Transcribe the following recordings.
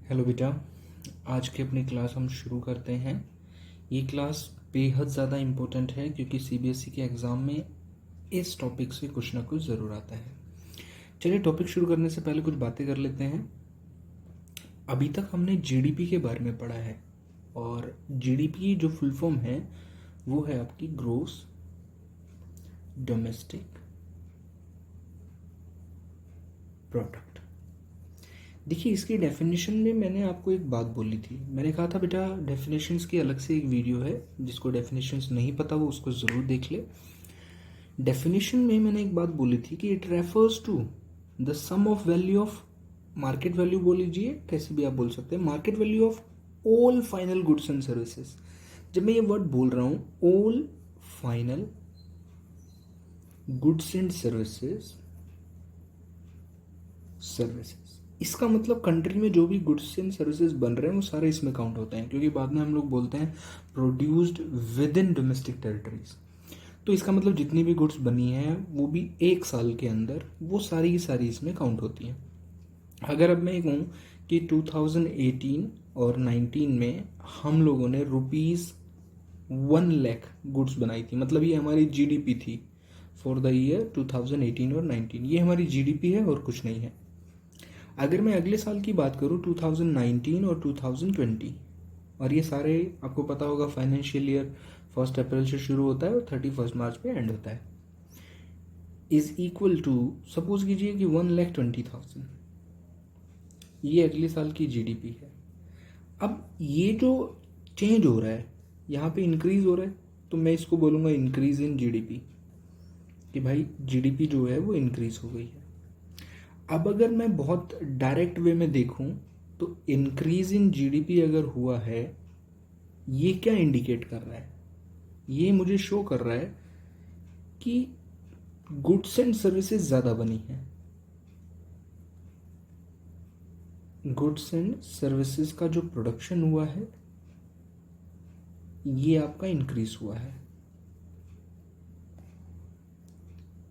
Hello बेटा, आज की अपनी क्लास हम शुरू करते हैं। ये क्लास बेहद ज़्यादा इम्पोर्टेंट है क्योंकि सीबीएसई के एग्ज़ाम में इस टॉपिक से कुछ ना कुछ ज़रूर आता है। चलिए, टॉपिक शुरू करने से पहले कुछ बातें कर लेते हैं। अभी तक हमने जीडीपी के बारे में पढ़ा है और जीडीपी जो फुल फॉर्म है वो है आपकी ग्रोस डोमेस्टिक प्रोडक्ट। देखिए, इसकी डेफिनेशन में मैंने आपको एक बात बोली थी। मैंने कहा था बेटा, डेफिनेशंस की अलग से एक वीडियो है, जिसको डेफिनेशंस नहीं पता वो उसको ज़रूर देख ले। डेफिनेशन में मैंने एक बात बोली थी कि it refers to the sum of value of market value, बोल लीजिए कैसे भी आप बोल सकते हैं, market value of all final goods and services. जब मैं ये वर्ड बोल रहा हूँ all final goods and services, इसका मतलब कंट्री में जो भी गुड्स एंड सर्विसेज बन रहे हैं वो सारे इसमें काउंट होते हैं, क्योंकि बाद में हम लोग बोलते हैं produced with in domestic territories. तो इसका मतलब जितनी भी गुड्स बनी हैं वो भी एक साल के अंदर वो सारी की सारी इसमें काउंट होती हैं। अगर अब मैं कहूँ कि 2018 और 19 में हम लोगों ने ₹1 लाख गुड्स बनाई थी, मतलब ये हमारी जीडीपी थी फॉर द ईयर 2018 और 19। ये हमारी जीडीपी है और कुछ नहीं है। अगर मैं अगले साल की बात करूँ 2019 और 2020, और ये सारे आपको पता होगा फाइनेंशियल ईयर 1 अप्रैल से शुरू होता है और 31 मार्च पे एंड होता है, इज इक्वल टू, सपोज कीजिए कि 1,20,000, ये अगले साल की जीडीपी है। अब ये जो चेंज हो रहा है, यहाँ पे इंक्रीज हो रहा है, तो मैं इसको बोलूँगा इंक्रीज इन जीडीपी, कि भाई जीडीपी जो है वो इंक्रीज हो गई है। अब अगर मैं बहुत डायरेक्ट वे में देखूं तो इंक्रीज इन जीडीपी अगर हुआ है, ये क्या इंडिकेट कर रहा है? ये मुझे शो कर रहा है कि गुड्स एंड सर्विसेज ज़्यादा बनी है। गुड्स एंड सर्विसेज का जो प्रोडक्शन हुआ है ये आपका इंक्रीज हुआ है,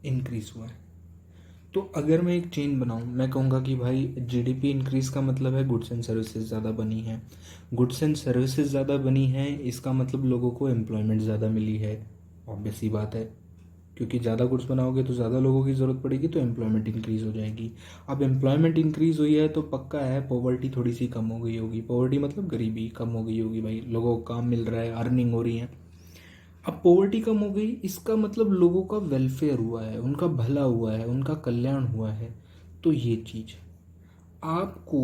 इंक्रीज हुआ है। तो अगर मैं एक चेन बनाऊं, मैं कहूँगा कि भाई जीडीपी इंक्रीज का मतलब है गुड्स एंड सर्विसेज ज़्यादा बनी है। गुड्स एंड सर्विसेज ज़्यादा बनी है, इसका मतलब लोगों को एम्प्लॉयमेंट ज़्यादा मिली है। ऑब्वियस सी बात है, क्योंकि ज़्यादा गुड्स बनाओगे तो ज़्यादा लोगों की ज़रूरत पड़ेगी, तो एम्प्लॉयमेंट इंक्रीज हो जाएगी। अब एम्प्लॉयमेंट इंक्रीज हुई है तो पक्का है पॉवर्टी थोड़ी सी कम हो गई होगी। पॉवर्टी मतलब गरीबी कम हो गई होगी, भाई लोगों को काम मिल रहा है, अर्निंग हो रही है। अब पॉवर्टी कम हो गई, इसका मतलब लोगों का वेलफेयर हुआ है, उनका भला हुआ है, उनका कल्याण हुआ है। तो ये चीज़ आपको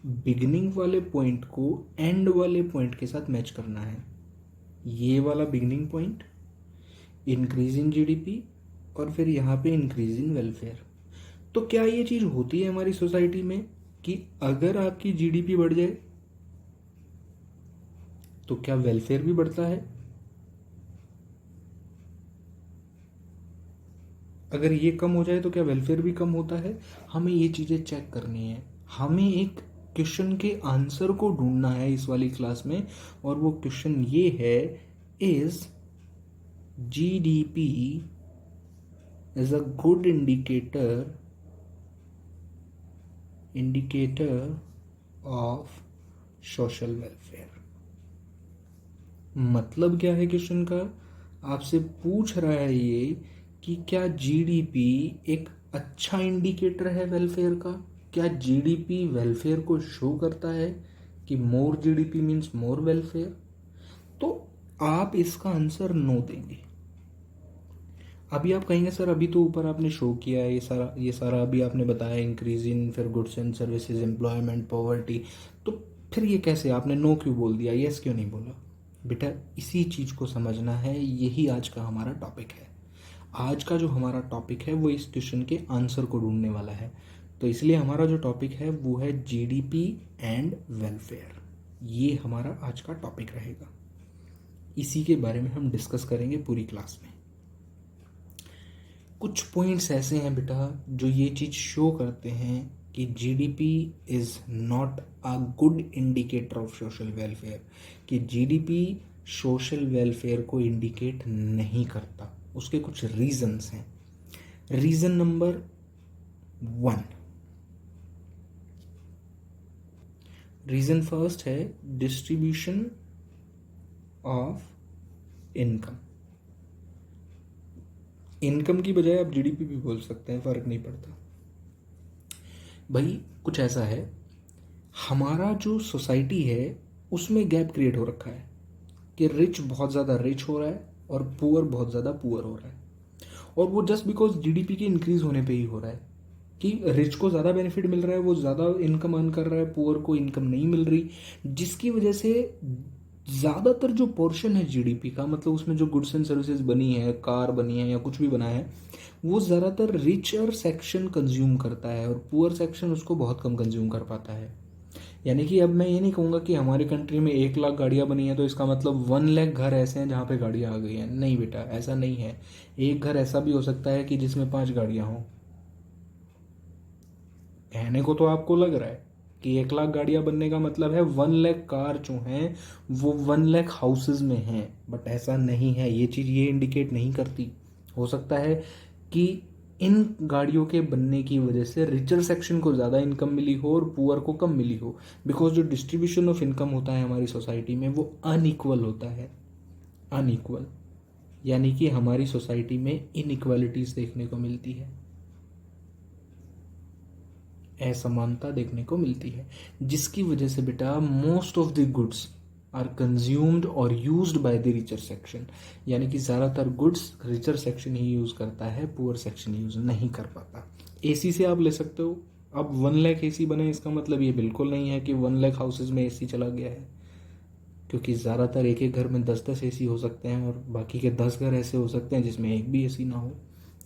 बिगिनिंग वाले पॉइंट को एंड वाले पॉइंट के साथ मैच करना है। ये वाला beginning point increase in GDP और फिर यहाँ पे इंक्रीज इन वेलफेयर। तो क्या ये चीज़ होती है हमारी सोसाइटी में कि अगर आपकी जीडीपी बढ़ जाए तो क्या वेलफेयर भी बढ़ता है? अगर ये कम हो जाए तो क्या वेलफेयर भी कम होता है? हमें ये चीज़ें चेक करनी है। हमें एक क्वेश्चन के आंसर को ढूंढना है इस वाली क्लास में, और वो क्वेश्चन ये है, is GDP is a good indicator of social welfare. मतलब क्या है क्वेश्चन का? आपसे पूछ रहा है ये कि क्या जीडीपी एक अच्छा इंडिकेटर है वेलफेयर का? क्या जीडीपी वेलफेयर को शो करता है कि मोर जीडीपी मीन्स मोर वेलफेयर? तो आप इसका आंसर नो देंगे। अभी आप कहेंगे सर अभी तो ऊपर आपने शो किया है ये सारा अभी आपने बताया, इंक्रीज इन, फिर goods and services, employment, poverty, तो फिर ये कैसे आपने नो क्यों बोल दिया, यस क्यों नहीं बोला? बेटा, इसी चीज़ को समझना है, यही आज का हमारा टॉपिक है। आज का जो हमारा टॉपिक है वो इस क्वेश्चन के आंसर को ढूंढने वाला है। तो इसलिए हमारा जो टॉपिक है वो है जीडीपी एंड वेलफेयर। ये हमारा आज का टॉपिक रहेगा, इसी के बारे में हम डिस्कस करेंगे पूरी क्लास में। कुछ पॉइंट्स ऐसे हैं बेटा जो ये चीज़ शो करते हैं कि GDP is not a good indicator of social welfare, कि जीडीपी सोशल वेलफेयर को इंडिकेट नहीं करता। उसके कुछ रीजंस हैं। रीजन नंबर 1, रीज़न फर्स्ट है डिस्ट्रीब्यूशन ऑफ इनकम। इनकम की बजाय आप जीडीपी भी बोल सकते हैं, फ़र्क नहीं पड़ता। भाई कुछ ऐसा है, हमारा जो सोसाइटी है उसमें गैप क्रिएट हो रखा है कि रिच बहुत ज़्यादा रिच हो रहा है और पुअर बहुत ज़्यादा पुअर हो रहा है, और वो जस्ट बिकॉज जीडीपी के इंक्रीज होने पे ही हो रहा है कि रिच को ज़्यादा बेनिफिट मिल रहा है, वो ज़्यादा इनकम अर्न कर रहा है, पुअर को इनकम नहीं मिल रही, जिसकी वजह से ज़्यादातर जो पोर्शन है जीडीपी का, मतलब उसमें जो गुड्स एंड सर्विसेज बनी है, कार बनी है या कुछ भी बना है, वो ज़्यादातर रिचर सेक्शन कंज्यूम करता है और पुअर सेक्शन उसको बहुत कम कंज्यूम कर पाता है। यानी कि अब मैं ये नहीं कहूँगा कि हमारी कंट्री में 1 लाख गाड़ियाँ बनी हैं तो इसका मतलब 1 लाख घर ऐसे हैं जहाँ पे गाड़ियाँ आ गई हैं। नहीं बेटा, ऐसा नहीं है। एक घर ऐसा भी हो सकता है कि जिसमें 5 गाड़ियाँ हों। कहने को तो आपको लग रहा है कि 1 लाख गाड़ियाँ बनने का मतलब है 1 लाख कार जो हैं वो 1 लाख हाउसेज में हैं, बट ऐसा नहीं है। ये चीज़ ये इंडिकेट नहीं करती। हो सकता है कि इन गाड़ियों के बनने की वजह से रिचर सेक्शन को ज़्यादा इनकम मिली हो और पुअर को कम मिली हो, बिकॉज जो डिस्ट्रीब्यूशन ऑफ इनकम होता है हमारी सोसाइटी में वो अनइक्वल होता है। अनइक्वल यानी कि हमारी सोसाइटी में इनइक्वालिटीज़ देखने को मिलती है, असमानता देखने को मिलती है, जिसकी वजह से बेटा most of the goods are consumed और used by the richer section. यानी कि ज़्यादातर गुड्स रिचर सेक्शन ही यूज़ करता है, पुअर सेक्शन यूज़ नहीं कर पाता। एसी से आप ले सकते हो, अब 1 लाख एसी बने इसका मतलब ये बिल्कुल नहीं है कि 1 लाख हाउसेज में एसी चला गया है, क्योंकि ज़्यादातर एक एक घर में 10-10 एसी हो सकते हैं और बाकी के 10 घर ऐसे हो सकते हैं जिसमें एक भी एसी ना हो।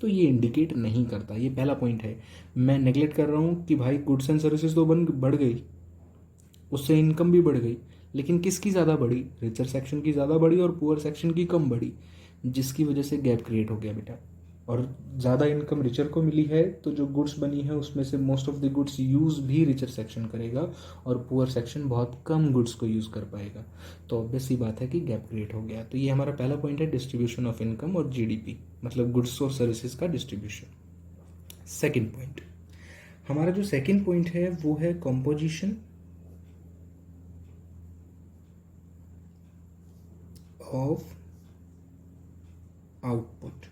तो ये इंडिकेट नहीं करता। ये पहला पॉइंट है। मैं नेगलेक्ट कर रहा हूँ कि भाई गुड्स एंड सर्विसेज तो बढ़ गई, उससे इनकम भी बढ़ गई, लेकिन किसकी ज़्यादा बढ़ी? रिचर सेक्शन की ज़्यादा बढ़ी और पुअर सेक्शन की कम बढ़ी, जिसकी वजह से गैप क्रिएट हो गया बेटा। और ज़्यादा इनकम रिचर को मिली है तो जो गुड्स बनी है उसमें से most of the goods use भी रिचर सेक्शन करेगा और पुअर सेक्शन बहुत कम गुड्स को यूज़ कर पाएगा। तो ऑब्वियस सी बात है कि गैप क्रिएट हो गया। तो ये हमारा पहला पॉइंट है, डिस्ट्रीब्यूशन ऑफ इनकम और जीडीपी, मतलब गुड्स और सर्विसेज का डिस्ट्रीब्यूशन। सेकेंड पॉइंट, हमारा जो सेकेंड पॉइंट है वो है कॉम्पोजिशन ऑफ आउटपुट।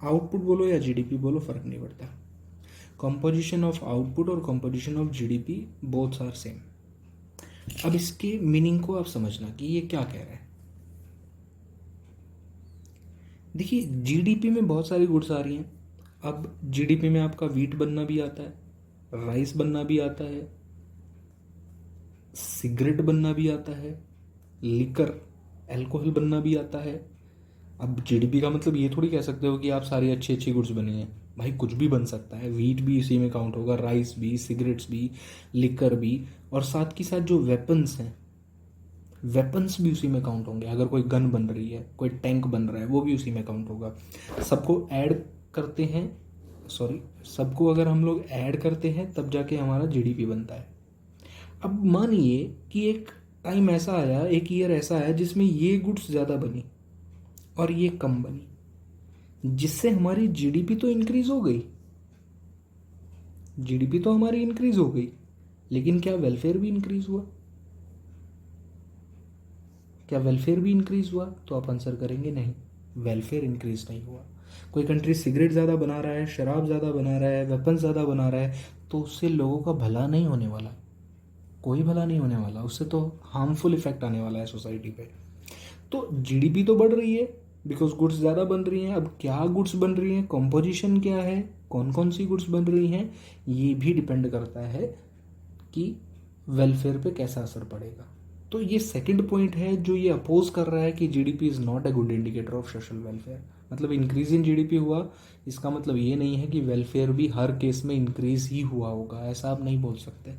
आउटपुट बोलो या जीडीपी बोलो, फर्क नहीं पड़ता। कंपोजिशन ऑफ आउटपुट और composition of GDP both are same. अब इसके मीनिंग को आप समझना कि ये क्या कह रहा है। देखिए, जीडीपी में बहुत सारी गुड्स आ रही हैं। अब जीडीपी में आपका वीट बनना भी आता है, राइस बनना भी आता है, सिगरेट बनना भी आता है, लिकर अल्कोहल बनना भी आता है। अब जीडीपी का मतलब ये थोड़ी कह सकते हो कि आप सारी अच्छी अच्छी गुड्स बनी हैं। भाई कुछ भी बन सकता है, वीट भी इसी में काउंट होगा, राइस भी, सिगरेट्स भी, लिकर भी, और साथ की साथ जो वेपन्स हैं, वेपन्स भी उसी में काउंट होंगे। अगर कोई गन बन रही है, कोई टैंक बन रहा है, वो भी उसी में काउंट होगा। सबको ऐड करते हैं, सॉरी, सबको अगर हम लोग ऐड करते हैं तब जाके हमारा जीडीपी बनता है। अब मानिए कि एक टाइम ऐसा आया, एक ईयर ऐसा आया जिसमें ये गुड्स ज़्यादा बनी और ये कम बनी, जिससे हमारी जीडीपी तो इंक्रीज हो गई, जीडीपी तो हमारी इंक्रीज हो गई, लेकिन क्या वेलफेयर भी इंक्रीज हुआ? क्या वेलफेयर भी इंक्रीज हुआ? तो आप आंसर करेंगे नहीं, वेलफेयर इंक्रीज नहीं हुआ। कोई कंट्री सिगरेट ज़्यादा बना रहा है, शराब ज़्यादा बना रहा है, वेपन ज़्यादा बना रहा है, तो उससे लोगों का भला नहीं होने वाला, कोई भला नहीं होने वाला, उससे तो हार्मफुल इफेक्ट आने वाला है सोसाइटी पे। तो जीडीपी तो बढ़ रही है बिकॉज गुड्स ज़्यादा बन रही हैं। अब क्या गुड्स बन रही हैं, कॉम्पोजिशन क्या है, कौन कौन सी गुड्स बन रही हैं, ये भी डिपेंड करता है कि वेलफेयर पे कैसा असर पड़ेगा। तो ये सेकंड पॉइंट है जो ये अपोज कर रहा है कि GDP is not a good indicator of social welfare. मतलब इंक्रीज इन जीडीपी हुआ, इसका मतलब ये नहीं है कि वेलफेयर भी हर केस में इंक्रीज ही हुआ होगा, ऐसा आप नहीं बोल सकते।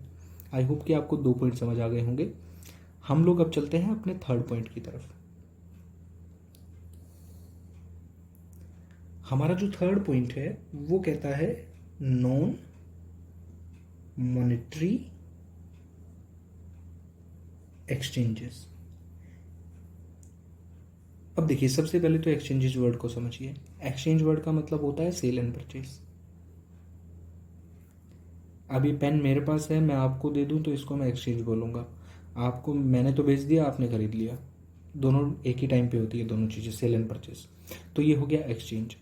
आई होप कि आपको 2 पॉइंट समझ आ गए होंगे। हम लोग अब चलते हैं अपने थर्ड पॉइंट की तरफ। हमारा जो थर्ड पॉइंट है वो कहता है नॉन मॉनेटरी एक्सचेंजेस। अब देखिए, सबसे पहले तो एक्सचेंजेस वर्ड को समझिए। एक्सचेंज वर्ड का मतलब होता है सेल एंड परचेज। अब ये पेन मेरे पास है, मैं आपको दे दूं तो इसको मैं एक्सचेंज बोलूंगा। आपको मैंने तो बेच दिया, आपने खरीद लिया, दोनों एक ही टाइम पे होती है दोनों चीज़ें, सेल एंड परचेज। तो ये हो गया एक्सचेंज।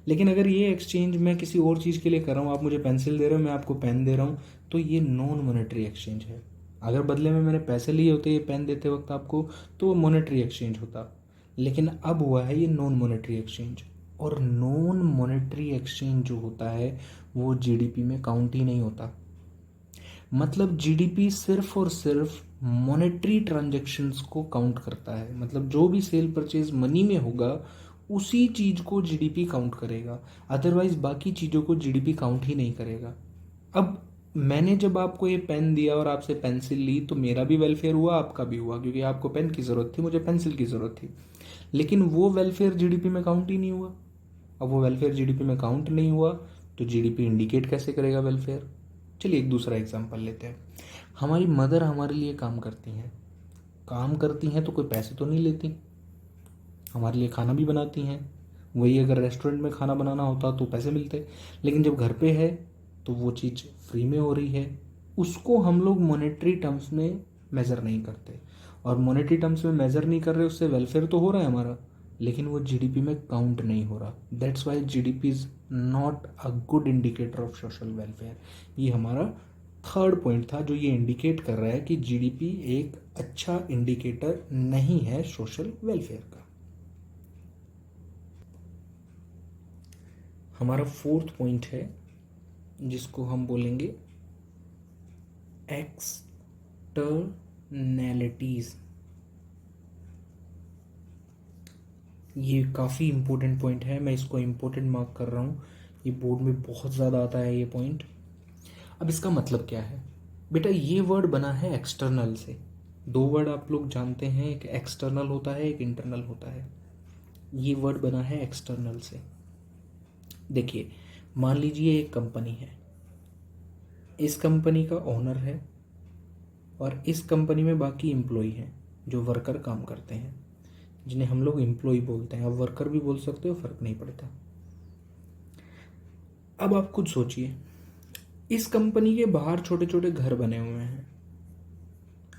लेकिन अगर ये एक्सचेंज मैं किसी और चीज़ के लिए कर रहा हूँ, आप मुझे पेंसिल दे रहे हो, मैं आपको पेन दे रहा हूँ, तो ये नॉन मॉनेटरी एक्सचेंज है। अगर बदले में मैंने पैसे लिए होते ये पेन देते वक्त आपको, तो वो मॉनेटरी एक्सचेंज होता। लेकिन अब हुआ है ये नॉन मॉनेटरी एक्सचेंज। और नॉन मॉनेटरी एक्सचेंज जो होता है वो जीडीपी में काउंट ही नहीं होता। मतलब जीडीपी सिर्फ और सिर्फ मॉनेटरी ट्रांजैक्शंस को काउंट करता है। मतलब जो भी सेल परचेज मनी में होगा उसी चीज को जीडीपी काउंट करेगा, अदरवाइज बाकी चीजों को जीडीपी काउंट ही नहीं करेगा। अब मैंने जब आपको ये पेन दिया और आपसे पेंसिल ली तो मेरा भी वेलफेयर हुआ, आपका भी हुआ, क्योंकि आपको पेन की ज़रूरत थी, मुझे पेंसिल की ज़रूरत थी। लेकिन वो वेलफेयर जीडीपी में काउंट ही नहीं हुआ। अब वो वेलफेयर जीडीपी में काउंट नहीं हुआ तो जीडीपी इंडिकेट कैसे करेगा वेलफेयर? चलिए एक दूसरा एग्जांपल लेते हैं। हमारी मदर हमारे लिए काम करती हैं, काम करती हैं तो कोई पैसे तो नहीं लेती, हमारे लिए खाना भी बनाती हैं। वही अगर रेस्टोरेंट में खाना बनाना होता तो पैसे मिलते, लेकिन जब घर पे है तो वो चीज़ फ्री में हो रही है। उसको हम लोग मॉनेटरी टर्म्स में मेज़र नहीं करते, और मॉनेटरी टर्म्स में मेज़र नहीं कर रहे, उससे वेलफेयर तो हो रहा है हमारा, लेकिन वो जीडीपी में काउंट नहीं हो रहा। That's why GDP is not a good indicator of social welfare. ये हमारा थर्ड पॉइंट था जो ये इंडिकेट कर रहा है कि जीडीपी एक अच्छा इंडिकेटर नहीं है सोशल वेलफेयर का। हमारा फोर्थ पॉइंट है जिसको हम बोलेंगे एक्सटर्नैलिटीज। ये काफ़ी इंपॉर्टेंट पॉइंट है, मैं इसको इंपॉर्टेंट मार्क कर रहा हूँ, ये बोर्ड में बहुत ज़्यादा आता है ये पॉइंट। अब इसका मतलब क्या है बेटा? ये वर्ड बना है एक्सटर्नल से। दो वर्ड आप लोग जानते हैं, एक एक्सटर्नल होता है, एक इंटरनल होता है। ये वर्ड बना है एक्सटर्नल से। देखिए, मान लीजिए एक कंपनी है, इस कंपनी का ओनर है और इस कंपनी में बाकी एम्प्लॉय हैं जो वर्कर काम करते हैं, जिन्हें हम लोग एम्प्लॉय बोलते हैं। अब वर्कर भी बोल सकते हो, फर्क नहीं पड़ता। अब आप खुद सोचिए, इस कंपनी के बाहर छोटे छोटे घर बने हुए हैं।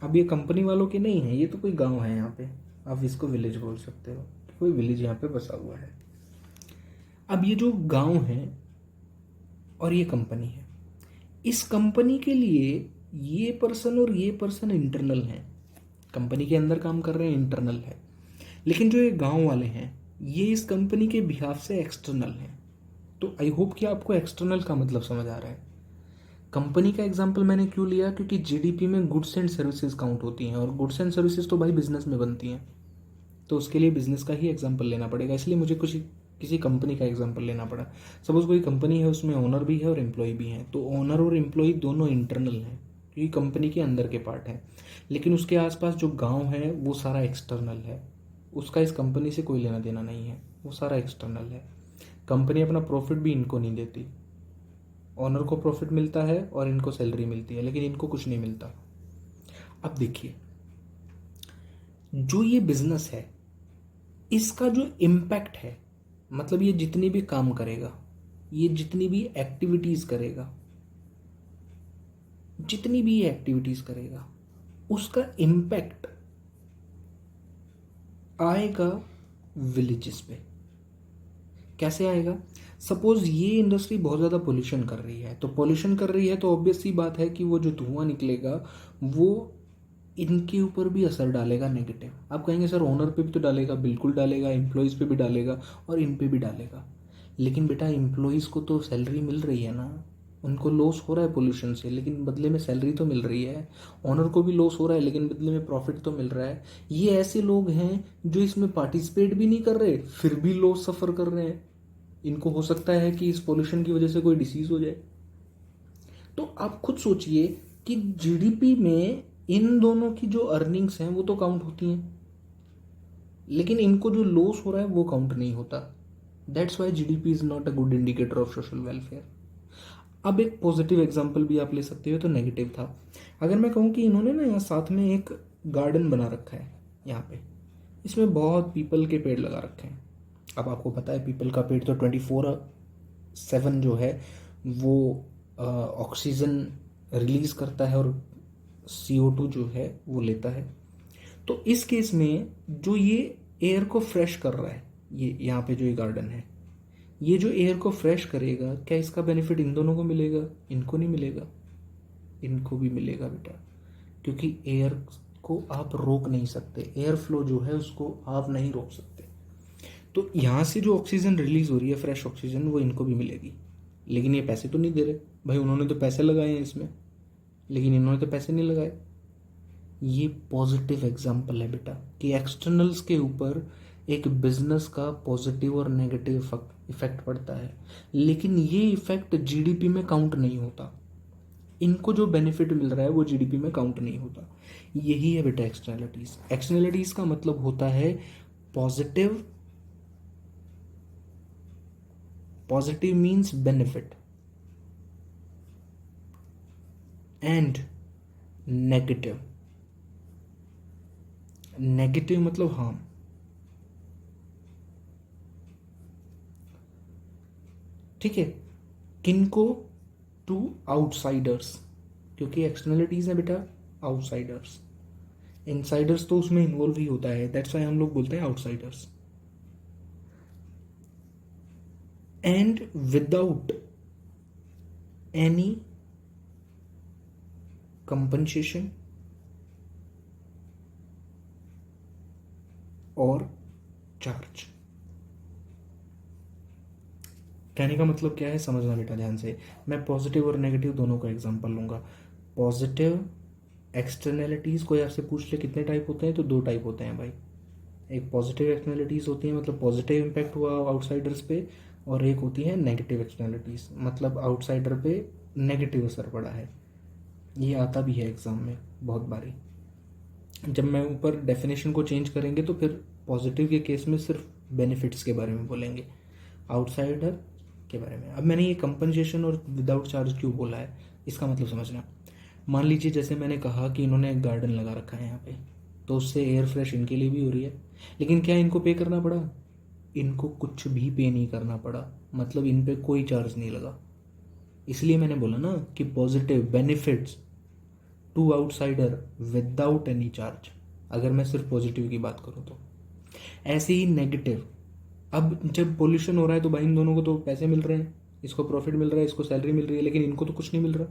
अब ये कंपनी वालों के नहीं है, ये तो कोई गांव है यहाँ पे, आप इसको विलेज बोल सकते हो, कोई विलेज यहाँ पे बसा हुआ है। अब ये जो गांव है और ये कंपनी है, इस कंपनी के लिए ये पर्सन और ये पर्सन इंटरनल है, कंपनी के अंदर काम कर रहे हैं, इंटरनल है। लेकिन जो ये गांव वाले हैं ये इस कंपनी के बिहाफ से एक्सटर्नल हैं। तो आई होप कि आपको एक्सटर्नल का मतलब समझ आ रहा है। कंपनी का एग्जांपल मैंने क्यों लिया? क्योंकि जीडीपी में गुड्स एंड सर्विसेज काउंट होती हैं, और गुड्स एंड सर्विसेज तो भाई बिजनेस में बनती हैं, तो उसके लिए बिजनेस का ही एग्जांपल लेना पड़ेगा, इसलिए मुझे कुछ किसी कंपनी का एग्जांपल लेना पड़ा। सपोज कोई कंपनी है, उसमें ओनर भी है और एम्प्लॉय भी है, तो ओनर और एम्प्लॉय दोनों इंटरनल हैं क्योंकि कंपनी के अंदर के पार्ट हैं। लेकिन उसके आसपास जो गांव है वो सारा एक्सटर्नल है, उसका इस कंपनी से कोई लेना देना नहीं है, वो सारा एक्सटर्नल है। कंपनी अपना प्रॉफिट भी इनको नहीं देती, ओनर को प्रॉफिट मिलता है और इनको सैलरी मिलती है, लेकिन इनको कुछ नहीं मिलता। अब देखिए, जो ये बिजनेस है इसका जो इम्पैक्ट है, मतलब ये जितनी भी काम करेगा, ये जितनी भी एक्टिविटीज करेगा, जितनी भी ये एक्टिविटीज करेगा, उसका इम्पैक्ट आएगा विलेजेस पे। कैसे आएगा? सपोज ये इंडस्ट्री बहुत ज़्यादा पोल्यूशन कर रही है, तो पोल्यूशन कर रही है तो ऑब्वियस सी बात है कि वो जो धुआं निकलेगा वो इनके ऊपर भी असर डालेगा नेगेटिव। आप कहेंगे सर ओनर पे भी तो डालेगा, बिल्कुल डालेगा, एम्प्लॉयज़ पे भी डालेगा और इन पे भी डालेगा। लेकिन बेटा एम्प्लॉयज़ को तो सैलरी मिल रही है ना, उनको लॉस हो रहा है पोल्यूशन से लेकिन बदले में सैलरी तो मिल रही है। ओनर को भी लॉस हो रहा है लेकिन बदले में प्रॉफिट तो मिल रहा है। ये ऐसे लोग हैं जो इसमें पार्टिसिपेट भी नहीं कर रहे फिर भी लॉस सफ़र कर रहे हैं। इनको हो सकता है कि इस पोल्यूशन की वजह से कोई डिसीज हो जाए। तो आप खुद सोचिए कि जीडीपी में इन दोनों की जो अर्निंग्स हैं वो तो काउंट होती हैं, लेकिन इनको जो लॉस हो रहा है वो काउंट नहीं होता। That's why GDP is not a good indicator of social welfare. अब एक पॉजिटिव एग्जांपल भी आप ले सकते हो, तो नेगेटिव था। अगर मैं कहूँ कि इन्होंने ना यहाँ साथ में एक गार्डन बना रखा है, यहाँ पे इसमें बहुत पीपल के पेड़ लगा रखे हैं। अब आपको पता है पीपल का पेड़ तो 24/7 जो है वो ऑक्सीजन रिलीज करता है और CO2 जो है वो लेता है। तो इस केस में जो ये एयर को फ्रेश कर रहा है, ये यहाँ पे जो ये गार्डन है, ये जो एयर को फ्रेश करेगा, क्या इसका बेनिफिट इन दोनों को मिलेगा? इनको नहीं मिलेगा, इनको भी मिलेगा बेटा, क्योंकि एयर को आप रोक नहीं सकते, एयर फ्लो जो है उसको आप नहीं रोक सकते। तो यहाँ से जो ऑक्सीजन रिलीज हो रही है, फ्रेश ऑक्सीजन, वो इनको भी मिलेगी। लेकिन ये पैसे तो नहीं दे रहे भाई, उन्होंने तो पैसे लगाए हैं इसमें, लेकिन इन्होंने तो पैसे नहीं लगाए। ये पॉजिटिव एग्जाम्पल है बेटा कि एक्सटर्नल्स के ऊपर एक बिजनेस का पॉजिटिव और नेगेटिव इफेक्ट पड़ता है, लेकिन ये इफेक्ट जीडीपी में काउंट नहीं होता। इनको जो बेनिफिट मिल रहा है वो जीडीपी में काउंट नहीं होता। यही है बेटा एक्सटर्नलिटीज। एक्सटर्नलिटीज का मतलब होता है positive, positive means benefit, and negative, negative मतलब हार्म। ठीक है, किनको? टू आउटसाइडर्स, क्योंकि एक्सटर्नलिटीज है बेटा आउटसाइडर्स, इनसाइडर्स तो उसमें इन्वॉल्व ही होता है, दैट्स व्हाई हम लोग बोलते हैं outsiders. And without any compensation और चार्ज। कहने का मतलब क्या है, समझना बेटा ध्यान से। मैं पॉजिटिव और नेगेटिव दोनों का एग्जांपल लूंगा। पॉजिटिव एक्सटर्नलिटीज, कोई आपसे पूछ ले कितने टाइप होते हैं, तो 2 टाइप होते हैं भाई। एक पॉजिटिव एक्सटर्नलिटीज होती है, मतलब पॉजिटिव इम्पैक्ट हुआ आउटसाइडर्स पे, और एक होती है नेगेटिव एक्सटर्नलिटीज, मतलब आउटसाइडर पे नेगेटिव असर पड़ा है। ये आता भी है एग्जाम में बहुत बारी। जब मैं ऊपर डेफिनेशन को चेंज करेंगे तो फिर पॉजिटिव के केस में सिर्फ बेनिफिट्स के बारे में बोलेंगे, आउटसाइडर के बारे में। अब मैंने ये कंपनसेशन और विदाउट चार्ज क्यों बोला है, इसका मतलब समझना। मान लीजिए जैसे मैंने कहा कि इन्होंने एक गार्डन लगा रखा है यहाँ पे, तो उससे एयर फ्रेश इनके लिए भी हो रही है, लेकिन क्या इनको पे करना पड़ा? इनको कुछ भी पे नहीं करना पड़ा, मतलब इन पे कोई चार्ज नहीं लगा। इसलिए मैंने बोला ना कि positive benefits to outsider without any charge, अगर मैं सिर्फ पॉजिटिव की बात करूँ तो। ऐसे ही नेगेटिव, अब जब पोल्यूशन हो रहा है तो भाई इन दोनों को तो पैसे मिल रहे हैं, इसको प्रॉफिट मिल रहा है, इसको सैलरी मिल रही है, लेकिन इनको तो कुछ नहीं मिल रहा।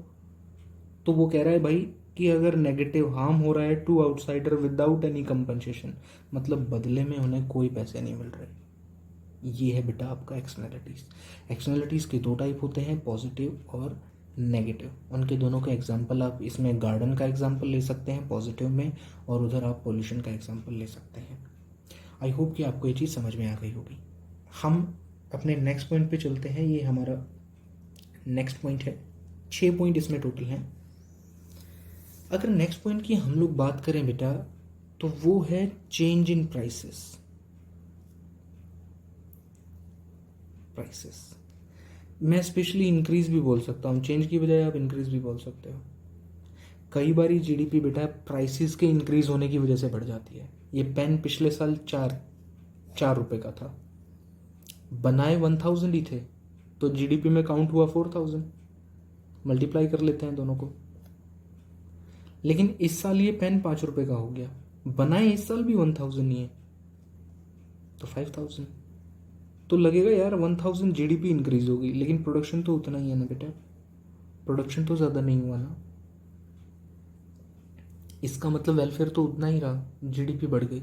तो वो कह रहा है भाई कि अगर नेगेटिव हार्म हो रहा है to outsider without any compensation, मतलब बदले में उन्हें कोई पैसे नहीं मिल रहे। ये है बेटा आपका एक्सटर्नलिटीज। एक्सटर्नलिटीज के 2 टाइप होते हैं, पॉजिटिव और नेगेटिव। उनके दोनों का एग्जाम्पल आप इसमें गार्डन का एग्जाम्पल ले सकते हैं पॉजिटिव में, और उधर आप पोल्यूशन का एग्जाम्पल ले सकते हैं। आई होप कि आपको ये चीज़ समझ में आ गई होगी। हम अपने नेक्स्ट पॉइंट पे चलते हैं। ये हमारा नेक्स्ट पॉइंट है, 6 पॉइंट इसमें टोटल हैं। अगर नेक्स्ट पॉइंट की हम लोग बात करें बेटा, तो वो है चेंज इन प्राइसेस। मैं स्पेशली इंक्रीज भी बोल सकता हूँ, चेंज की बजाय आप इंक्रीज भी बोल सकते हो। कई बार जीडीपी बेटा प्राइसेस के इंक्रीज होने की वजह से बढ़ जाती है। ये पेन पिछले साल 4 रुपए का था, बनाए 1000 ही थे, तो जीडीपी में काउंट हुआ 4000। मल्टीप्लाई कर लेते हैं दोनों को। लेकिन इस साल ये पेन 5 रुपए का हो गया, बनाए इस साल भी 1000 ही है, तो 5000। तो लगेगा यार 1000 जीडीपी इंक्रीज होगी, लेकिन प्रोडक्शन तो उतना ही है ना बेटा, प्रोडक्शन तो ज़्यादा नहीं हुआ ना। इसका मतलब वेलफेयर तो उतना ही रहा, जीडीपी बढ़ गई।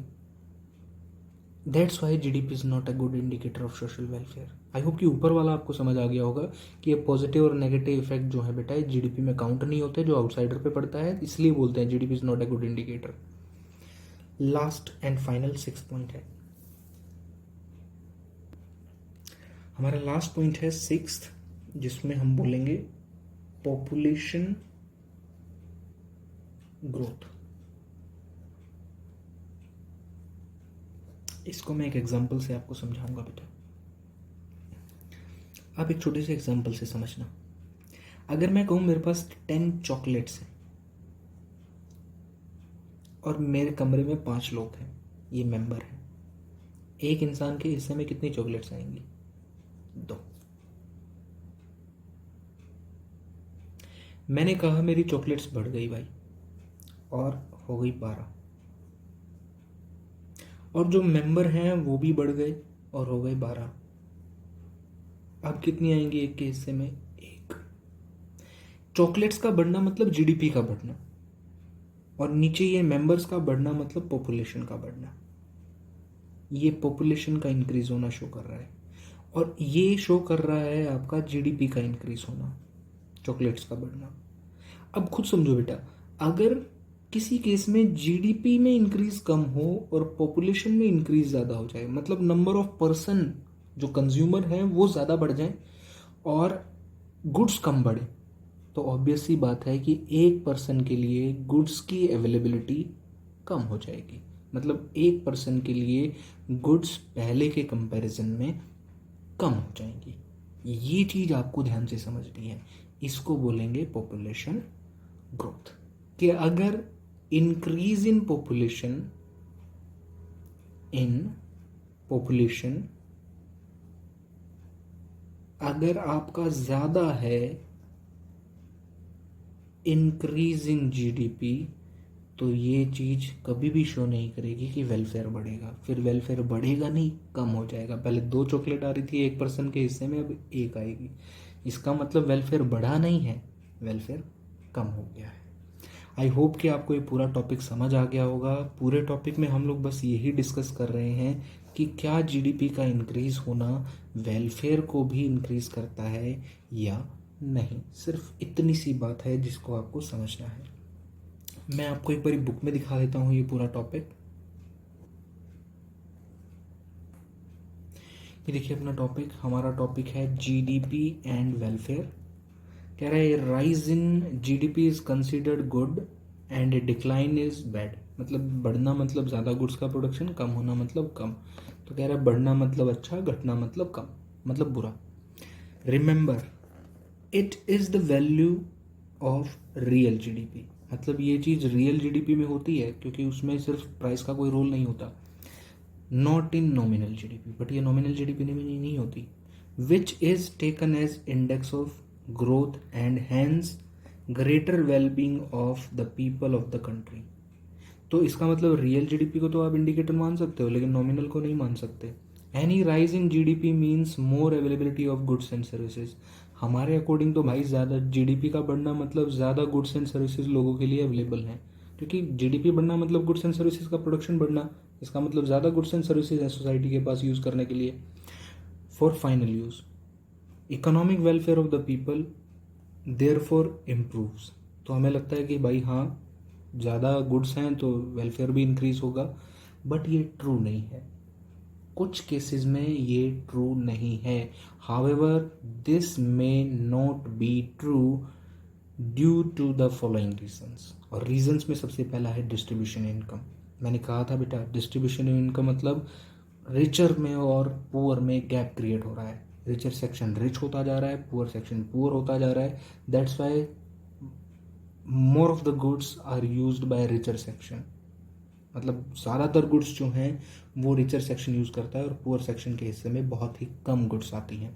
That's why GDP is not a good indicator of social welfare. I hope कि ऊपर वाला आपको समझ आ गया होगा कि ये पॉजिटिव और नेगेटिव इफेक्ट जो है बेटा, जीडीपी में काउंट नहीं होते, जो आउटसाइडर पे पड़ता है, इसलिए बोलते हैं GDP is not a good indicator. Last and final 6 point है हमारा। लास्ट पॉइंट है 6th, जिसमें हम बोलेंगे पॉपुलेशन ग्रोथ। इसको मैं एक एग्जांपल से आपको समझाऊंगा बेटा, आप एक छोटे से एग्जांपल से समझना। अगर मैं कहूं मेरे पास 10 चॉकलेट्स हैं और मेरे कमरे में 5 लोग हैं, ये मेंबर हैं, एक इंसान के हिस्से में कितनी चॉकलेट्स आएंगी? 2। मैंने कहा मेरी चॉकलेट्स बढ़ गई भाई, और हो गई 12, और जो मेंबर हैं वो भी बढ़ गए और हो गए 12। अब कितनी आएंगी एक के हिस्से में? एक। चॉकलेट्स का बढ़ना मतलब जीडीपी का बढ़ना, और नीचे ये मेंबर्स का बढ़ना मतलब पॉपुलेशन का बढ़ना। ये पॉपुलेशन का इंक्रीज होना शो कर रहा है, और ये शो कर रहा है आपका जीडीपी का इंक्रीज होना, चॉकलेट्स का बढ़ना। अब खुद समझो बेटा, अगर किसी केस में जीडीपी में इंक्रीज कम हो और पॉपुलेशन में इंक्रीज ज़्यादा हो जाए, मतलब नंबर ऑफ पर्सन जो कंज्यूमर हैं वो ज़्यादा बढ़ जाए और गुड्स कम बढ़े, तो ऑब्वियस सी बात है कि एक पर्सन के लिए गुड्स की अवेलेबिलिटी कम हो जाएगी। मतलब एक पर्सन के लिए गुड्स पहले के कंपैरिजन में कम हो जाएंगी। ये चीज़ आपको ध्यान से समझनी है। इसको बोलेंगे पॉपुलेशन ग्रोथ। कि अगर इंक्रीज इन पॉपुलेशन अगर आपका ज़्यादा है इंक्रीज इन जीडीपी, तो ये चीज़ कभी भी शो नहीं करेगी कि वेलफेयर बढ़ेगा। फिर वेलफेयर बढ़ेगा नहीं, कम हो जाएगा। पहले 2 चॉकलेट आ रही थी एक पर्सन के हिस्से में, अब 1 आएगी। इसका मतलब वेलफेयर बढ़ा नहीं है, वेलफेयर कम हो गया है। आई होप कि आपको ये पूरा टॉपिक समझ आ गया होगा। पूरे टॉपिक में हम लोग बस यही डिस्कस कर रहे हैं कि क्या जीडीपी का इंक्रीज होना वेलफेयर को भी इंक्रीज करता है या नहीं। सिर्फ इतनी सी बात है जिसको आपको समझना है। मैं आपको एक बारी बुक में दिखा देता हूँ ये पूरा टॉपिक। ये देखिए अपना टॉपिक, हमारा टॉपिक है जीडीपी एंड वेलफेयर। कह रहा है rise in GDP is considered good and decline is bad. मतलब बढ़ना मतलब ज़्यादा गुड्स का प्रोडक्शन, कम होना मतलब कम। तो कह रहा है बढ़ना मतलब अच्छा, घटना मतलब कम, मतलब बुरा। Remember it is the value of real GDP. मतलब ये चीज़ रियल जीडीपी में होती है क्योंकि उसमें सिर्फ प्राइस का कोई रोल नहीं होता। Not in nominal GDP, but ये नॉमिनल जीडीपी में नहीं होती। Which is taken as index of growth and hence greater wellbeing of the people of the country. तो इसका मतलब रियल जीडीपी को तो आप इंडिकेटर मान सकते हो लेकिन नॉमिनल को नहीं मान सकते। Any rise in GDP means more availability of goods and services. हमारे अकॉर्डिंग तो भाई ज़्यादा जीडीपी का बढ़ना मतलब ज़्यादा गुड्स एंड सर्विसेज लोगों के लिए अवेलेबल हैं, क्योंकि जीडीपी बढ़ना मतलब गुड्स एंड सर्विसेज का प्रोडक्शन बढ़ना। इसका मतलब ज़्यादा गुड्स एंड सर्विसेज है सोसाइटी के पास यूज़ करने के लिए for final use. Economic welfare of the people therefore improves. तो हमें लगता है कि भाई हाँ ज़्यादा गुड्स हैं तो वेलफेयर भी इंक्रीज होगा, बट ये ट्रू नहीं है। कुछ केसेस में ये ट्रू नहीं है। However this may not be true due to the following reasons. और रीजंस में सबसे पहला है डिस्ट्रीब्यूशन इनकम। मैंने कहा था बेटा डिस्ट्रीब्यूशन इनकम मतलब रिचर में और पुअर में गैप क्रिएट हो रहा है। रिचर सेक्शन रिच होता जा रहा है, पुअर सेक्शन पुअर होता जा रहा है। That's why more of the goods are used by richer section. मतलब ज़्यादातर गुड्स जो हैं वो रिचर सेक्शन यूज़ करता है और पुअर सेक्शन के हिस्से में बहुत ही कम गुड्स आती हैं।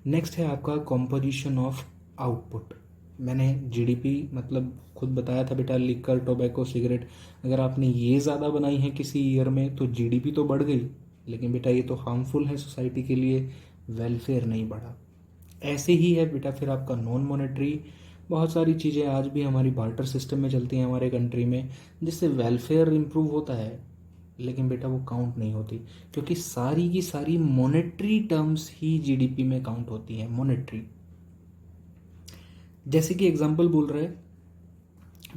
नेक्स्ट है आपका कॉम्पोजिशन ऑफ आउटपुट। मैंने जीडीपी मतलब खुद बताया था बेटा, लिकर, टोबैको, सिगरेट, अगर आपने ये ज़्यादा बनाई है किसी ईयर में तो जीडीपी तो बढ़ गई, लेकिन बेटा ये तो हार्मफुल है सोसाइटी के लिए, वेलफेयर नहीं बढ़ा। ऐसे ही है बेटा फिर आपका नॉन मॉनेटरी। बहुत सारी चीज़ें आज भी हमारी बार्टर सिस्टम में चलती हैं हमारे कंट्री में, जिससे वेलफेयर इम्प्रूव होता है, लेकिन बेटा वो काउंट नहीं होती क्योंकि सारी की सारी मॉनेटरी टर्म्स ही जीडीपी में काउंट होती हैं। मॉनेटरी जैसे कि एग्जांपल बोल रहे हैं,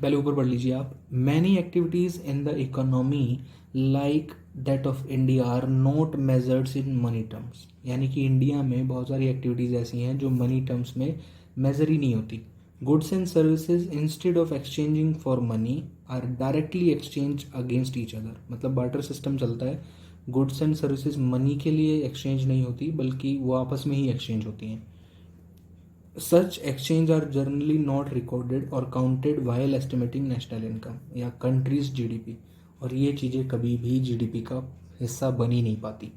पहले ऊपर पढ़ लीजिए आप। Many activities in the economy like that of India are not measured in money terms. यानी कि इंडिया में बहुत सारी एक्टिविटीज ऐसी हैं जो मनी टर्म्स में मेजर ही नहीं होती। Goods and services instead of exchanging for money are directly exchanged against each other. मतलब बार्टर सिस्टम चलता है, गुड्स एंड सर्विसेज मनी के लिए एक्सचेंज नहीं होती बल्कि वो आपस में ही एक्सचेंज होती हैं। Such exchange are generally not recorded और counted while estimating national income या कंट्रीज जीडीपी। और ये चीज़ें कभी भी जीडीपी का हिस्सा बन ही नहीं पाती।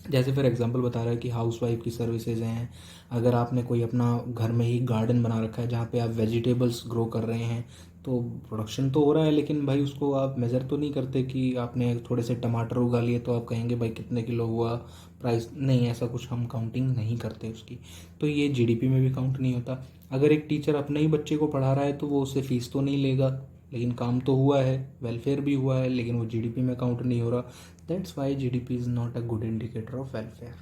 जैसे फॉर एग्जांपल बता रहा है कि हाउसवाइफ की सर्विसेज हैं, अगर आपने कोई अपना घर में ही गार्डन बना रखा है जहाँ पे आप वेजिटेबल्स ग्रो कर रहे हैं, तो प्रोडक्शन तो हो रहा है, लेकिन भाई उसको आप मेज़र तो नहीं करते कि आपने थोड़े से टमाटर उगा लिए तो आप कहेंगे भाई कितने किलो हुआ, प्राइस नहीं, ऐसा कुछ हम काउंटिंग नहीं करते उसकी। तो ये जीडीपी में भी काउंट नहीं होता। अगर एक टीचर अपने ही बच्चे को पढ़ा रहा है तो वो उससे फीस तो नहीं लेगा, लेकिन काम तो हुआ है, वेलफेयर भी हुआ है, लेकिन वो जीडीपी में काउंट नहीं हो रहा। That's why GDP is not a good indicator of welfare.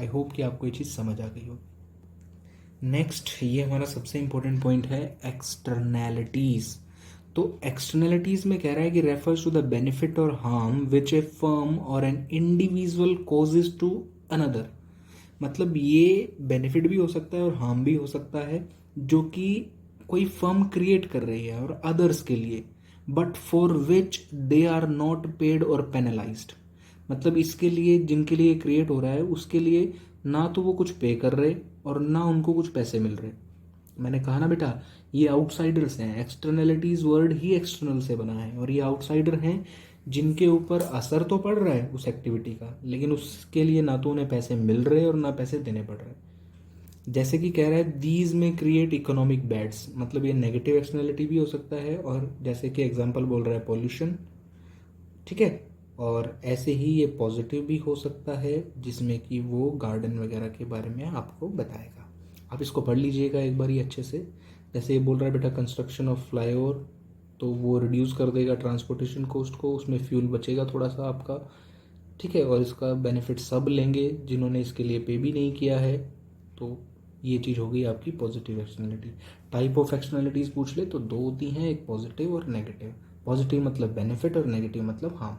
I hope कि आपको ये चीज़ समझ आ गई हो। नेक्स्ट, ये हमारा सबसे इंपॉर्टेंट पॉइंट है, एक्सटर्नैलिटीज़। तो एक्सटर्नैलिटीज़ में कह रहा है कि रेफर्स टू द बेनिफिट और हार्म विच ए फर्म और an individual causes to another. मतलब ये बेनिफिट भी हो सकता है और हार्म भी हो सकता है जो कि कोई फर्म क्रिएट कर रही है और अदर्स के लिए, but for which they are not paid और पेनलाइज्ड। मतलब इसके लिए, जिनके लिए क्रिएट हो रहा है उसके लिए ना तो वो कुछ पे कर रहे और ना उनको कुछ पैसे मिल रहे। मैंने कहा ना बेटा, ये आउटसाइडर्स हैं, एक्सटर्नलिटीज वर्ड ही एक्सटर्नल से बना है, और ये आउटसाइडर हैं जिनके ऊपर असर तो पड़ रहा है उस एक्टिविटी का, लेकिन उसके लिए ना तो उन्हें पैसे मिल रहे और ना पैसे देने पड़ रहे। जैसे कि कह रहा है दीज में क्रिएट इकोनॉमिक बैड्स, मतलब ये नेगेटिव एक्सटर्नलिटी भी हो सकता है, और जैसे कि एग्जांपल बोल रहा है पॉल्यूशन, ठीक है, और ऐसे ही ये पॉजिटिव भी हो सकता है जिसमें कि वो गार्डन वगैरह के बारे में आपको बताएगा। आप इसको पढ़ लीजिएगा एक बार ही अच्छे से। जैसे ये बोल रहा है बेटा कंस्ट्रक्शन ऑफ फ्लाईओवर, तो वो रिड्यूस कर देगा ट्रांसपोर्टेशन कॉस्ट को, उसमें फ्यूल बचेगा थोड़ा सा आपका, ठीक है, और इसका बेनिफिट सब लेंगे जिन्होंने इसके लिए पे भी नहीं किया है। तो ये चीज़ हो गई आपकी positive externality. Type of externalities पूछ ले तो दो होती हैं, एक पॉजिटिव और नेगेटिव। पॉजिटिव मतलब बेनिफिट और नेगेटिव मतलब हार्म।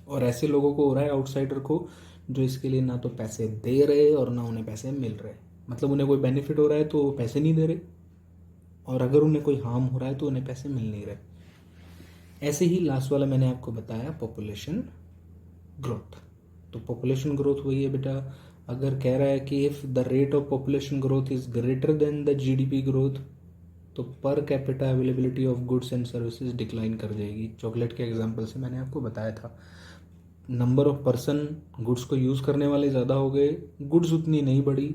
और ऐसे लोगों को हो रहा है, आउटसाइडर को, जो इसके लिए ना तो पैसे दे रहे और ना उन्हें पैसे मिल रहे। मतलब उन्हें कोई बेनिफिट हो रहा है तो पैसे नहीं दे रहे, और अगर उन्हें कोई हार्म हो रहा है तो उन्हें पैसे मिल नहीं रहे। ऐसे ही लास्ट वाला मैंने आपको बताया पॉपुलेशन ग्रोथ। तो पॉपुलेशन ग्रोथ वही है बेटा, अगर कह रहा है कि if the rate of population growth is greater than the GDP growth, तो per capita availability of goods and services decline कर जाएगी। चॉकलेट के एग्जांपल से मैंने आपको बताया था, नंबर ऑफ पर्सन गुड्स को यूज़ करने वाले ज़्यादा हो गए, गुड्स उतनी नहीं बढ़ी,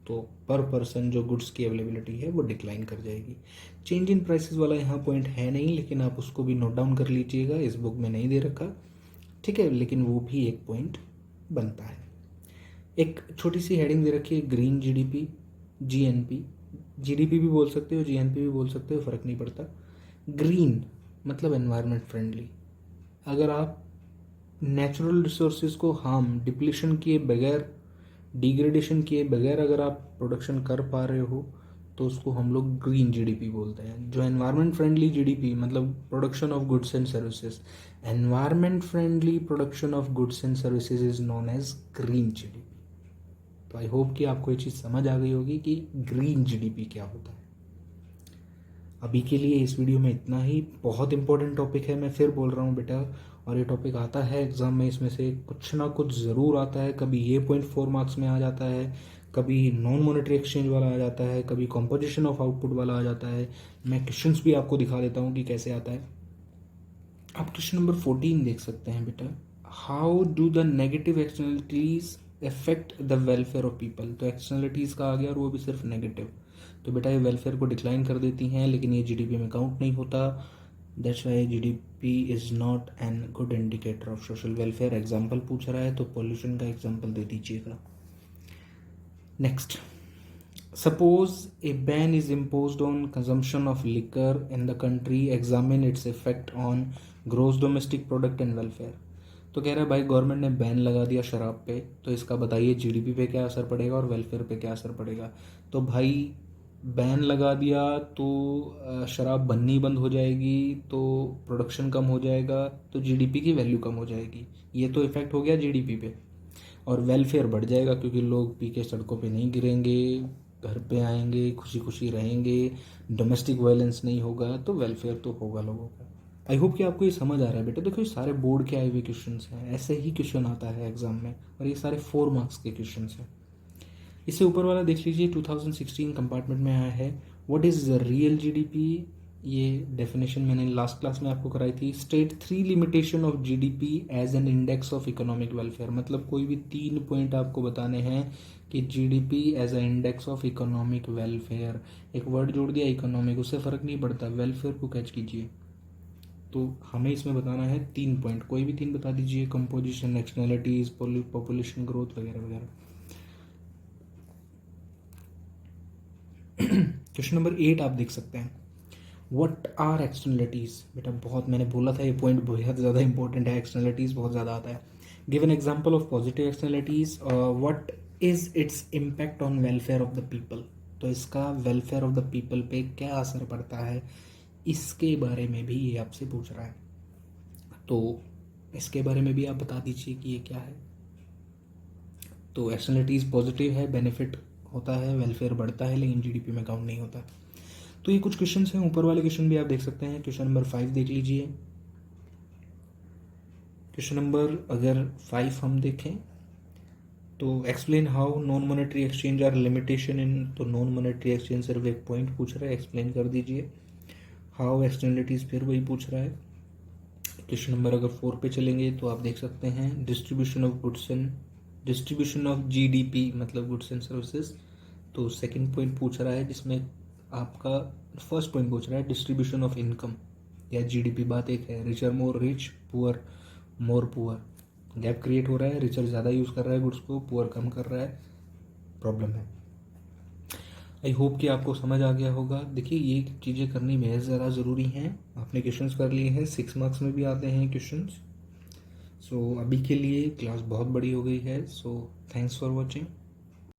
तो पर पर्सन जो गुड्स की अवेलेबिलिटी है वो डिक्लाइन कर जाएगी। चेंज इन प्राइसेस वाला यहाँ पॉइंट है नहीं, लेकिन आप उसको भी नोट डाउन कर लीजिएगा, इस बुक में नहीं दे रखा, ठीक है, लेकिन वो भी एक पॉइंट बनता है। एक छोटी सी हेडिंग दे रखी है, ग्रीन जीडीपी, जीएनपी। जीडीपी भी बोल सकते हो, जीएनपी भी बोल सकते हो, फ़र्क नहीं पड़ता। ग्रीन मतलब एनवायरनमेंट फ्रेंडली। अगर आप नेचुरल रिसोर्सेज को हार्म, डिप्लीशन किए बगैर, डिग्रेडेशन किए बगैर अगर आप प्रोडक्शन कर पा रहे हो तो उसको हम लोग ग्रीन जीडीपी बोलते हैं। जो एनवायरनमेंट फ्रेंडली जीडीपी मतलब production of goods and services, environment friendly production of goods and services is known as green GDP. तो आई होप कि आपको ये चीज़ समझ आ गई होगी कि ग्रीन जीडीपी क्या होता है। अभी के लिए इस वीडियो में इतना ही। बहुत इंपॉर्टेंट टॉपिक है, मैं फिर बोल रहा हूँ बेटा, और ये टॉपिक आता है एग्जाम में, इसमें से कुछ ना कुछ ज़रूर आता है। कभी ये पॉइंट 4 मार्क्स में आ जाता है, कभी नॉन मॉनेटरी एक्सचेंज वाला आ जाता है, कभी कॉम्पोजिशन ऑफ आउटपुट वाला आ जाता है। मैं क्वेश्चंस भी आपको दिखा देता हूँ कि कैसे आता है। आप क्वेश्चन नंबर 14 देख सकते हैं बेटा, how do the negative externalities affect the welfare of people. तो एक्सटर्नलिटीज का आ गया और वो भी सिर्फ नेगेटिव। तो बेटा ये वेलफेयर को डिक्लाइन कर देती हैं, लेकिन ये जीडीपी में काउंट नहीं होता। That's why GDP is not an good indicator of social welfare. Example पूछ रहा है तो पॉल्यूशन का एग्जाम्पल दे दीजिएगा। Next, suppose a ban is imposed on consumption of liquor in the country, examine its effect on gross domestic product and welfare. तो कह रहा है भाई गवर्नमेंट ने बैन लगा दिया शराब पे, तो इसका बताइए जीडीपी पे क्या असर पड़ेगा और वेलफेयर पे क्या असर पड़ेगा। तो भाई बैन लगा दिया तो शराब बननी बंद हो जाएगी, तो प्रोडक्शन कम हो जाएगा, तो जीडीपी की वैल्यू कम हो जाएगी। ये तो इफेक्ट हो गया जीडीपी पे। और वेलफेयर बढ़ जाएगा क्योंकि लोग पी के सड़कों पे नहीं गिरेंगे, घर पे आएंगे, खुशी खुशी रहेंगे, डोमेस्टिक वायलेंस नहीं होगा, तो वेलफेयर तो होगा लोगों का। आई होप कि आपको ये समझ आ रहा है बेटा। देखो ये सारे बोर्ड के आए हुए क्वेश्चन हैं, ऐसे ही क्वेश्चन आता है एग्जाम में, और ये सारे 4 मार्क्स के क्वेश्चन हैं। इससे ऊपर वाला देख लीजिए, 2016 कंपार्टमेंट में आया है, what is the real GDP ये डेफिनेशन मैंने लास्ट क्लास में आपको कराई थी। State 3 limitation of GDP as an index of economic welfare, मतलब कोई भी 3 पॉइंट आपको बताने हैं कि GDP as a index of economic welfare. एक वर्ड जोड़ दिया इकोनॉमिक, उससे फ़र्क नहीं पड़ता, वेलफेयर को कैच कीजिए। तो हमें इसमें बताना है 3 पॉइंट, कोई भी 3 बता दीजिए, कंपोजिशन, एक्सटर्नलिटीज, पॉपुलेशन ग्रोथ वगैरह वगैरह। क्वेश्चन नंबर 8 आप देख सकते हैं, व्हाट आर एक्सटर्नलिटीज। बेटा बहुत मैंने बोला था ये पॉइंट बहुत ज़्यादा इंपॉर्टेंट है, एक्सटर्नलिटीज बहुत ज़्यादा आता है। Give an example of positive externalities, what is its impact on welfare of the people. तो इसका वेलफेयर ऑफ द पीपल पे क्या असर पड़ता है, इसके बारे में भी ये आपसे पूछ रहा है। तो इसके बारे में भी आप बता दीजिए कि ये क्या है। तो एक्सटर्नलिटीज पॉजिटिव है, बेनिफिट होता है, वेलफेयर बढ़ता है, लेकिन जीडीपी में काउंट नहीं होता। तो ये कुछ क्वेश्चन हैं, ऊपर वाले क्वेश्चन भी आप देख सकते हैं। क्वेश्चन नंबर 5 देख लीजिए। क्वेश्चन नंबर अगर 5 हम देखें तो explain how non monetary exchange are limitation in, तो नॉन मॉनेटरी एक्सचेंज सिर्फ एक पॉइंट पूछ रहा है, एक्सप्लेन कर दीजिए। हाउ एक्सटर्नलिटीज फिर वही पूछ रहा है। क्वेश्चन नंबर अगर 4 पे चलेंगे तो आप देख सकते हैं distribution of goods and distribution of GDP मतलब गुड्स एंड सर्विसेज। तो सेकंड पॉइंट पूछ रहा है जिसमें आपका फर्स्ट पॉइंट पूछ रहा है डिस्ट्रीब्यूशन ऑफ इनकम या जीडीपी। बात एक है, रिचर मोर रिच, पुअर मोर पुअर, गैप क्रिएट हो रहा है, रिचर ज़्यादा यूज़ कर रहा है गुड्स को, पुअर कम कर रहा है, प्रॉब्लम है। आई होप कि आपको समझ आ गया होगा। देखिए ये चीज़ें करनी बेहद ज़्यादा ज़रूरी हैं। आपने क्वेश्चंस कर लिए हैं, 6 मार्क्स में भी आते हैं क्वेश्चंस। सो अभी के लिए क्लास बहुत बड़ी हो गई है। So thanks for watching.